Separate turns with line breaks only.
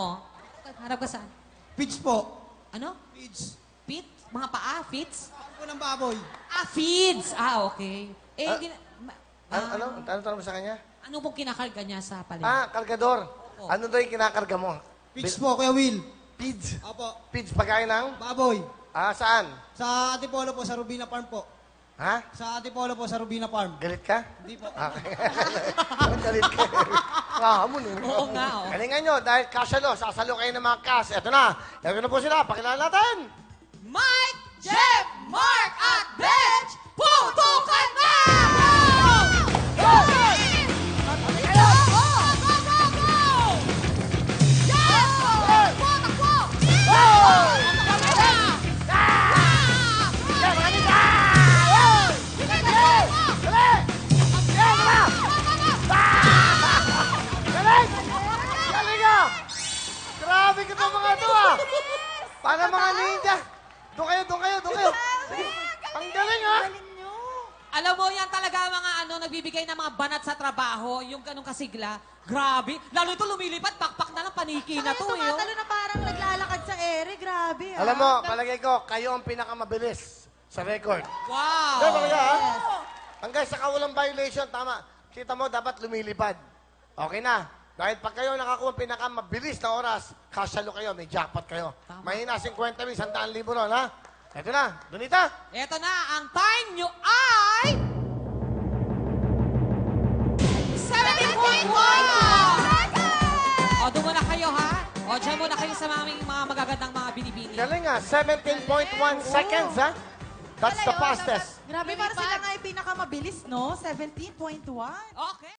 mo? Hanap ka saan?
Pitch po.
Ano?
Pitch.
Feet? Mga paa? Feets?
Paan po ng baboy.
Ah, feeds! Ah, okay. Eh,
Ano tanong mo sa kanya?
ano pong kinakarga niya sa palengke?
Kargador.
Opo.
Ano daw yung kinakarga mo?
Pitch po, Kuya Will.
Pids.
Opo.
Pids, pagkain ng?
Baboy.
Saan?
Sa Antipolo po, sa Rubina Farm po.
Ha?
Sa Antipolo po, sa Rubina Farm.
Galit ka?
Hindi po.
Okay. Galit ka. Hamon eh.
Oo nga, oo.
Galingan nyo, dahil kasalo, sasalo kayo ng mga kas. Eto na. Eto na po sila. Pakilala natin.
Mike, Jeff, Mark, at Bench, putukan na! Go! Go! Go! Go! Go! Go! Yes! Takbo! Takbo! Takbo na!
Yan, mga nita! Yan! Galing! Galing ah! Grabe ka mga ito ah! Para mga ninja! Doon kayo, doon kayo, doon kayo! Ang galing ah!
Alam mo, yan talaga mga nagbibigay ng mga banat sa trabaho, yung ganong kasigla. Grabe. Lalo ito lumilipad, pakpak na lang, paniki na to eh. Oh.
Tumatalo na parang naglalakad sa ere. Grabe, ah.
Alam mo, palagay ko, kayo ang pinakamabilis sa record.
Wow.
Diba talaga ah? Hanggang sa kawalang violation, tama. Kita mo, dapat lumilipad. Okay na. Dahil pag kayo nakakuha ang pinakamabilis na oras, kasalo kayo, may jackpot kayo.
Tama.
Mahina 50,000, 100,000 ron, ha? Ito na, Donita.
Eto na, ang time nyo ay... 17.1! O, doon muna kayo, ha? O, dyan muna kayo sa mga magagandang mga binibini.
Galing ah, 17.1 seconds, ha? That's the fastest.
Grabe, para sila nga yung pinakamabilis, no? 17.1.
Okay.